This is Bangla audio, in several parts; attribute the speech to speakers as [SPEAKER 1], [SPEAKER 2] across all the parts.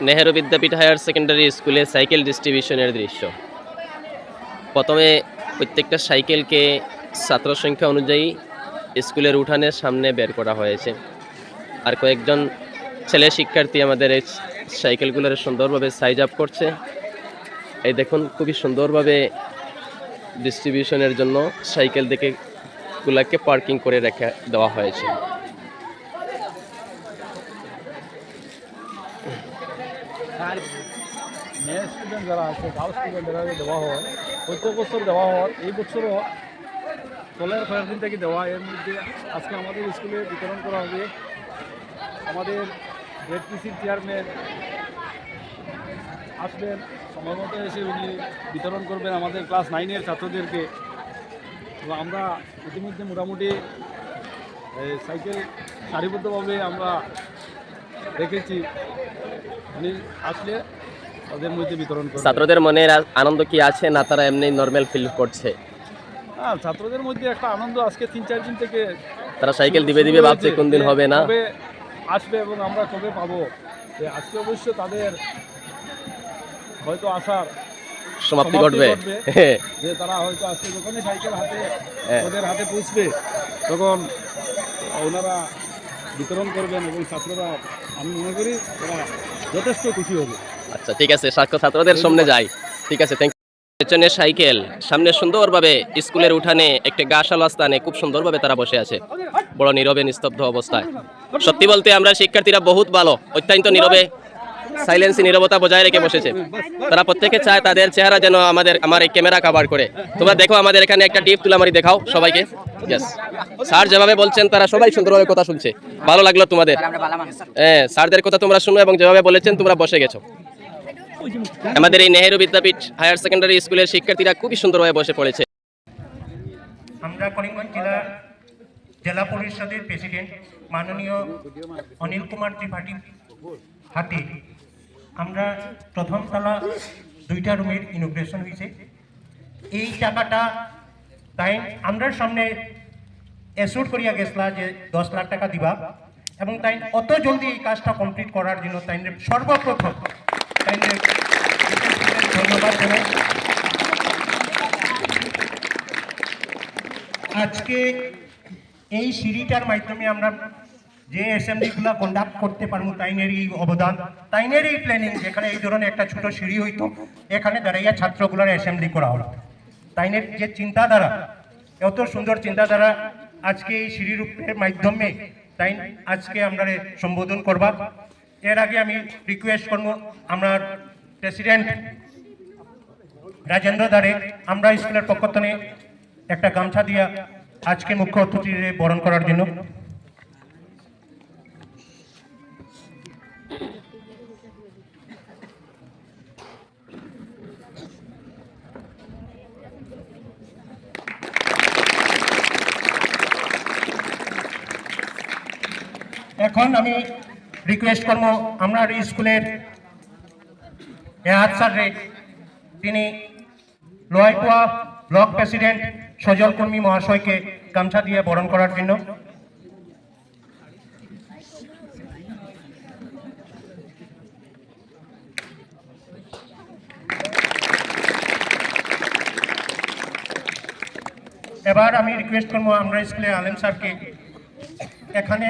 [SPEAKER 1] নেহেরু বিদ্যাপীঠ হায়ার সেকেন্ডারি স্কুলে সাইকেল ডিস্ট্রিবিউশনের দৃশ্য। প্রথমে প্রত্যেকটা সাইকেলকে ছাত্র সংখ্যা অনুযায়ী স্কুলের উঠানের সামনে বের করা হয়েছে। আর কয়েকজন ছেলে শিক্ষার্থী আমাদের এই সাইকেলগুলোর সুন্দরভাবে সাইজ আপ করছে। এই দেখুন, খুবই সুন্দরভাবে ডিস্ট্রিবিউশনের জন্য সাইকেল দেখে গুলাকে পার্কিং করে রেখে দেওয়া হয়েছে।
[SPEAKER 2] মেয়ে স্টুডেন্ট যারা আছে, গার্লস স্টুডেন্ট যারা দেওয়া হয়, প্রত্যেক বছর দেওয়া হয়। এই বছরও চলের কয়েকদিন থেকে দেওয়া। এর মধ্যে আজকে আমাদের স্কুলে বিতরণ করা হবে। আমাদের জেডপিসির চেয়ারম্যান আসবেন, সময় মতো এসে উনি বিতরণ করবেন আমাদের ক্লাস 9-এর ছাত্রদেরকে। তো আমরা ইতিমধ্যে মোটামুটি সাইকেল সারিবদ্ধভাবে আমরা রেখেছি। উনি আসলে তাদের মধ্যে বিতরণ করবেন।
[SPEAKER 1] ছাত্রদের মনের আনন্দ কি আছে, না তারা এমনি নর্মাল ফিল করছে?
[SPEAKER 2] হ্যাঁ, ছাত্রদের মধ্যে একটা আনন্দ। আজকে 3-4 দিন থেকে
[SPEAKER 1] তারা সাইকেল দিবে ভাবছে, কোন দিন হবে না
[SPEAKER 2] কবে আসবে এবং আমরা কবে পাবো। আজকে অবশ্য তাদের হয়তো আসার
[SPEAKER 1] সমাপ্তি ঘটবে।
[SPEAKER 2] যে তারা হয়তো আজকে যখনই সাইকেল হাতে ওদের হাতে পৌঁছবে তখন ওনারা বিতরণ করবেন এবং ছাত্ররা, আমি মনে করি ওরা যথেষ্ট খুশি হবে।
[SPEAKER 1] আচ্ছা, ঠিক আছে, ছাত্রদের সামনে যাই। ঠিক আছে, থ্যাংক ইউ। পেছনের সাইকেল, সামনে সুন্দরভাবে স্কুলের উঠানে একটা গাছালা স্থানে খুব সুন্দরভাবে তারা বসে আছে, বড় নীরবে নিস্তব্ধ অবস্থায়। সত্যি বলতে আমরা শিক্ষার্থীরা বহুত ভালো, অত্যন্ত নীরবে, সাইলেন্স, নীরবতা বজায় রেখে বসেছে। তারা প্রত্যেকে চায় তাদের চেহারা যেন আমার এই ক্যামেরা কভার করে। তোমরা দেখো, আমাদের এখানে একটা টিপ তুলামারি দেখাও সবাইকে। ইয়েস, স্যার যেভাবে বলছেন তারা সবাই সুন্দরভাবে কথা শুনছে। ভালো লাগলো তোমাদের? হ্যাঁ, স্যারদের কথা তোমরা শুনো এবং যেভাবে বলেছেন তোমরা বসে গেছো। আমাদের এই নেহেরু বিদ্যাপীঠ হায়ার সেকেন্ডারি স্কুলের শিক্ষার্থীরা খুবই সুন্দরভাবে বসে পড়েছে।
[SPEAKER 3] আমরা করিমগঞ্জ জেলা পরিষদের প্রেসিডেন্ট মাননীয় অনিল কুমার ত্রিপাঠী হাতে আমরা প্রথম তলা 2টা রুমের ইনোগ্রেশন হয়েছে। এই টাকাটা তাই আমরা সামনে অ্যাসুর করিয়া গেছলা যে 10 লাখ টাকা দিবা, এবং তাই অত জলদি এই কাজটা কমপ্লিট করার জন্য তাই সর্বপ্রথম তাই ধন্যবাদ জানাই। আজকে এই সিঁড়িটার মাধ্যমে আমরা যে অ্যাসেম্বলিগুলো কন্ডাক্ট করতে পারবো, তাইনের এই অবদান, তাইনের এই প্ল্যানিং, যেখানে এই ধরনের একটা ছোট সিঁড়ি হইতো, এখানে দাঁড়াইয়া ছাত্রগুলোর অ্যাসেম্বলি করা হলো। তাইনের যে চিন্তাধারা, এত সুন্দর চিন্তাধারা, আজকে এই সিঁড়ির রূপের মাধ্যমে তাই আজকে আমরা সম্বোধন করবা। এর আগে আমি রিকোয়েস্ট করবো আমার প্রেসিডেন্ট রাজেন্দ্র দারে আমরা স্কুলের পক্ষ থেকে একটা গামছা দিয়া আজকে মুখ্য অতিথি বরণ করার জন্য। এখন আমি রিকোয়েস্ট করবো আমরা স্কুলের এহাদ স্যার, তিনি লোহাইকুয়া ব্লক প্রেসিডেন্ট সজল কর্মী মহাশয়কে গামছা দিয়ে বরণ করার জন্য। এবার আমি রিকোয়েস্ট করবো আমরা স্কুলে আলেম স্যারকে, এখানে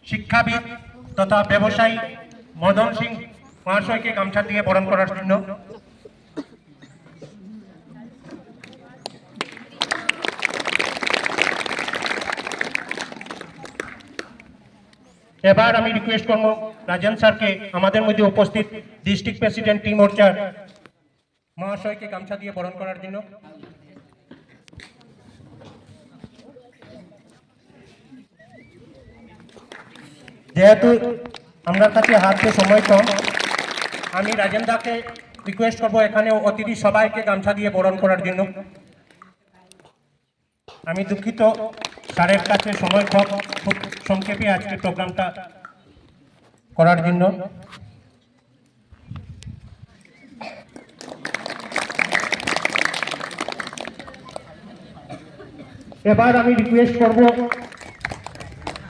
[SPEAKER 3] শিক্ষাবিদ তথা ব্যবসায়ী মদন সিং মহাশয়কে গামছা দিয়ে বরণ করার জন্য। এবার আমি রিকোয়েস্ট করবো রাজন স্যারকে আমাদের মধ্যে উপস্থিত ডিস্ট্রিক্ট প্রেসিডেন্ট টি মোর্চার মহাশয়কে গামছা দিয়ে বরণ করার জন্য। যেহেতু আমরা কাছে হাতে সময় কম, আমি রাজেন্দ্রকে রিকোয়েস্ট করবো এখানে অতিথি সবাইকে গামছা দিয়ে বরণ করার জন্য। আমি দুঃখিত, স্যারের কাছে সময় কম, খুব সংক্ষেপে আজকে প্রোগ্রামটা করার জন্য। এবার আমি রিকোয়েস্ট করবো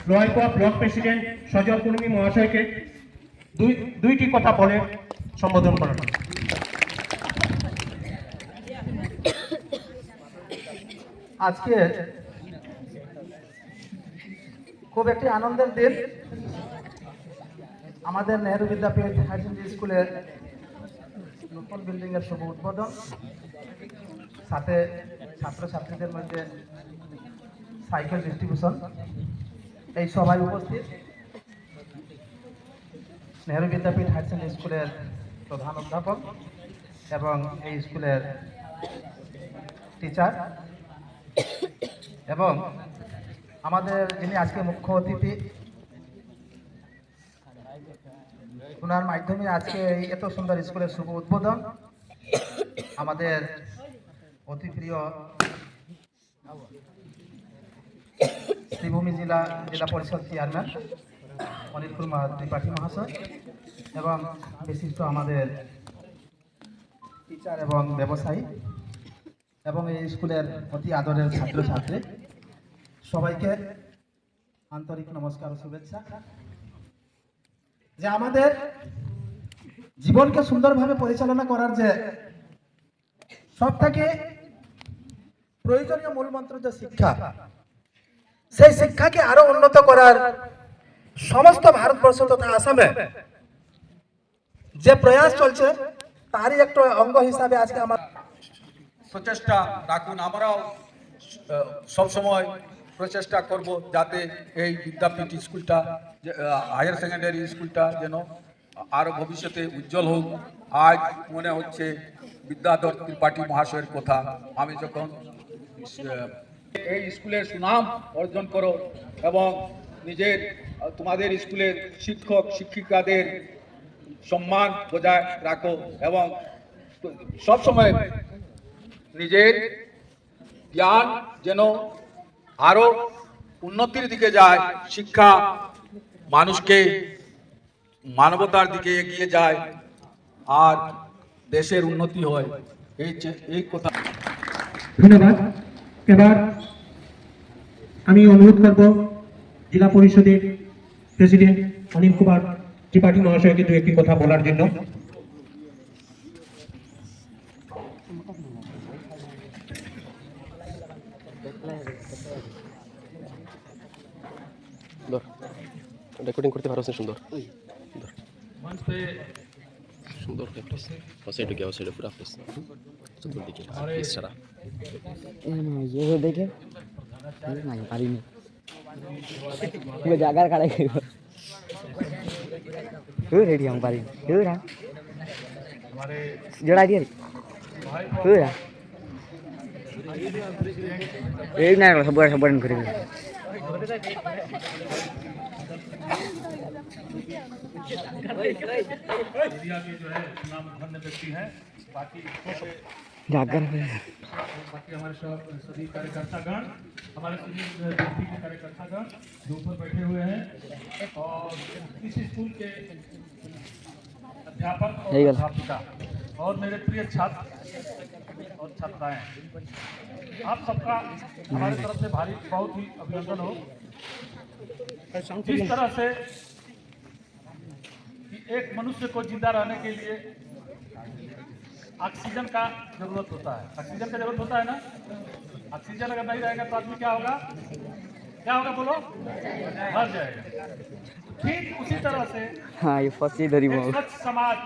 [SPEAKER 3] লোহাইকুয়া ব্লক প্রেসিডেন্ট সজল কর্মী মহাশয়কে দুইটি কথা বলে সম্বোধন করার।
[SPEAKER 4] আজকে খুব একটি আনন্দের দিন। আমাদের নেহরু বিদ্যাপীঠ হায়ার সেকেন্ডারি স্কুলের নতুন বিল্ডিং এর শুভ উদ্বোধন, সাথে ছাত্রছাত্রীদের মধ্যে সাইকেল ডিস্ট্রিবিউশন। এই সভায় উপস্থিত নেহরু বিদ্যাপীঠ হায়ার সেকেন্ডারি স্কুলের প্রধান অধ্যাপক এবং এই স্কুলের টিচার এবং আমাদের যিনি আজকে মুখ্য অতিথি, ওনার মাধ্যমে আজকে এই এত সুন্দর স্কুলের শুভ উদ্বোধন। আমাদের অতি প্রিয় শ্রীভূমি জেলা পরিষদ চেয়ারম্যান অনিল কুমার ত্রিপাঠী মহাশয় এবং বিশিষ্ট আমাদের টিচার এবং ব্যবসায়ী এবং এই স্কুলের অতি আদরের ছাত্রছাত্রী সবাইকে আন্তরিক নমস্কার ও শুভেচ্ছা। যে আমাদের জীবনকে সুন্দরভাবে পরিচালনা করার যে সব থেকে প্রয়োজনীয় মূল মন্ত্র যে শিক্ষা, সেই শিক্ষাকে আরো উন্নত করার সমস্ত ভারতবর্ষ তথা আসামে যে প্রয়াস চলছে তারই একটা অঙ্গ হিসাবে আজকে আমার
[SPEAKER 2] প্রচেষ্টা রাখুন। আমরাও সবসময় প্রচেষ্টা করব যাতে এই বিদ্যাপীঠ স্কুলটা, হায়ার সেকেন্ডারি স্কুলটা যেন আরও ভবিষ্যতে উজ্জ্বল হোক। আজ মনে হচ্ছে বিদ্যাধর ত্রিপাঠী মহাশয়ের কথা, আমি যখন এই স্কুলের সুনাম অর্জন করো এবং নিজের তোমাদের স্কুলের শিক্ষক শিক্ষিকাদের সম্মান বজায় রাখো এবং সবসময় নিজের জ্ঞান যেন আরো উন্নতির দিকে যায়, শিক্ষা মানুষকে মানবতার দিকে এগিয়ে যায় আর দেশের উন্নতি হয়। এই কথা।
[SPEAKER 5] ধন্যবাদ। এবার আমি অনুরোধ করব জেলা পরিষদের প্রেসিডেন্ট অনিল কুমার ত্রিপাঠী মহাশয়কে দু একটি কথা বলার জন্য।
[SPEAKER 1] রেকর্ডিং করতে পারো সুন্দর
[SPEAKER 2] मंच पे
[SPEAKER 1] সুন্দর সাইডে গিয়ে সাইডে পুরো ফেস সুন্দর দিকে সারা
[SPEAKER 6] ये देखे ना पारी में वो जाकर खड़ा है हो रेडी हम पारी हो रहा जड़ा दिया हो रहा ए ना सब बड़न करे
[SPEAKER 2] एरिया के जो है नाम धन्य व्यक्ति हैं। बाकी
[SPEAKER 6] जाकर
[SPEAKER 2] बाकी हमारे सभी कार्यकर्तागण, हमारे सभी व्यक्ति के कार्यकर्तागण जो ऊपर बैठे हुए हैं और इस स्कूल के अध्यापक और अध्यापिका और मेरे प्रिय छात्र और छात्राएं, आप सबका हमारी तरफ से भारी बहुत ही अभिनंदन हो। जिस तरह से कि एक मनुष्य को जिंदा रहने के लिए ऑक्सीजन का जरूरत होता है, ऑक्सीजन का जरूरत होता है ना। ऑक्सीजन अगर नहीं रहेगा तो आदमी क्या होगा, क्या होगा बोलो, मर जाएगा। ठीक उसी तरह से
[SPEAKER 6] हाँ ये फंसी धरी
[SPEAKER 2] एक स्वच्छ समाज,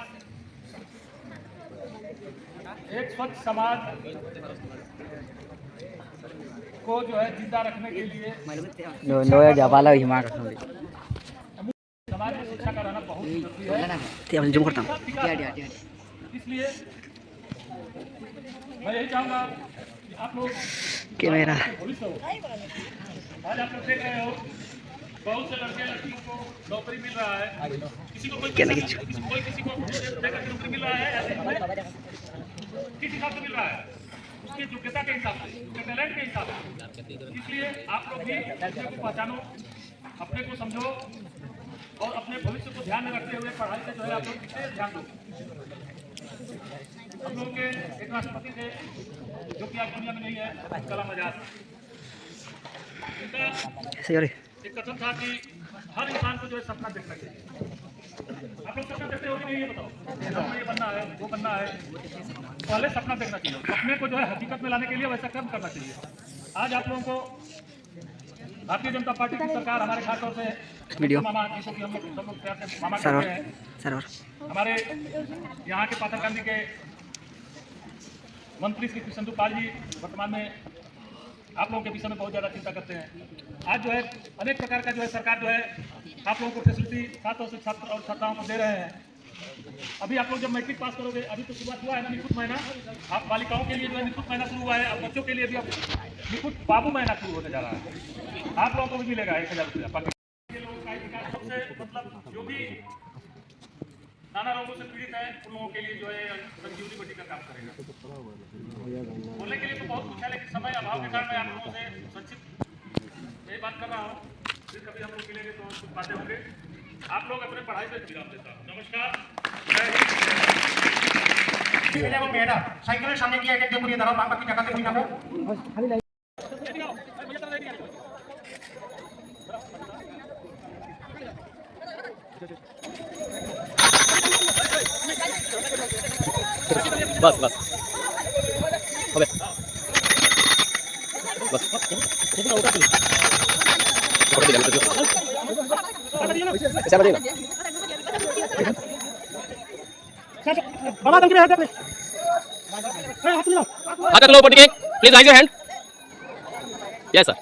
[SPEAKER 2] एक स्वच्छ समाज को जो है जिंदा रखने के लिए
[SPEAKER 6] नो जा वाला ही मार रहा
[SPEAKER 2] समाज में शिक्षा का रहना बहुत जरूरी है।
[SPEAKER 6] ते हम जुम करता हूं
[SPEAKER 2] इसलिए मैं यही चाहूँगा कि आप लोग
[SPEAKER 6] कैमरा
[SPEAKER 2] भविष्य हो। आज आप लोग देख रहे हो बहुत से लड़के लड़कियों को नौकरी मिल रहा है, किसी को कोई किसी को जगह नौकरी मिल रहा है, किस हिसाब से मिल रहा है, उसकी योग्यता के हिसाब से, उसके टैलेंट के हिसाब से। इसलिए आप लोग भी अपने को पहचानो, अपने को समझो और अपने भविष्य को ध्यान में रखते हुए पढ़ाई से जो है आप लोग विशेष ध्यान दो। हम लोग के एक राष्ट्रपति थे जो कि आज दुनिया में नहीं है, कलाम आजाद। इनका एक कथन था कि हर इंसान को जो है सपना देखना चाहिए। आप लोग
[SPEAKER 7] लिए ये बताओ, ये बनना है, वो बनना है, पहले सपना देखना चाहिए। सपने को जो है हकीकत में लाने के लिए वैसा कर्म करना चाहिए। आज आप लोगों को भारतीय जनता पार्टी की सरकार, हमारे खासतौर से
[SPEAKER 6] वीडियो।
[SPEAKER 7] मामा जिसको कि हम लोग सब लोग प्यार से मामा
[SPEAKER 6] सर्वर
[SPEAKER 7] कहते हैं,
[SPEAKER 6] सर्वर
[SPEAKER 7] हमारे यहाँ के पाथरकांदी के मंत्री श्री कृष्णेंदु पाल जी वर्तमान में आप लोगों के विषय में बहुत ज़्यादा चिंता करते हैं। आज जो है अनेक प्रकार का जो है सरकार जो है आप लोगों को फैसिलिटी छात्रों से छात्र और छात्राओं को दे रहे हैं। अभी आप लोग जब मैट्रिक पास करोगे, अभी तो शुरुआत हुआ है ना निकुट महीना, आप बालिकाओं के लिए जो है निकुट महीना शुरू हुआ है, और बच्चों के लिए भी अब निकुट बाबू महीना शुरू होने जा रहा है। आप लोगों को भी मिलेगा 1000 रुपया। ये लोगों का विकास सबसे मतलब जो भी नाना रोगों से पीड़ित है उन लोगों के लिए जो है संजीवनी बटी का काम करेगा। बोलने के लिए तो बहुत कुछ है, लेकिन समय अभाव के कारण मैं आप लोगों से संक्षिप्त यही बात कर रहा हूँ। फिर कभी हम लोग मिलेंगे तो कुछ बातें होंगे। आप लोग अपने पढ़ाई पे विराम देता हूँ। नमस्कार।
[SPEAKER 3] ছেলে এবং মেয়েরা সাইকেলের সামনে গিয়ে এক ঘুরিয়ে দাঁড়াও, বাকি টাকাতে ঘুরিয়ে যাবো।
[SPEAKER 1] बस बस হবে बस फोटो दिलाम तो ऐसा बताइए
[SPEAKER 7] बाबा तुम हाथ दे
[SPEAKER 1] हाथ लो ऊपर के please rise your hand yes sir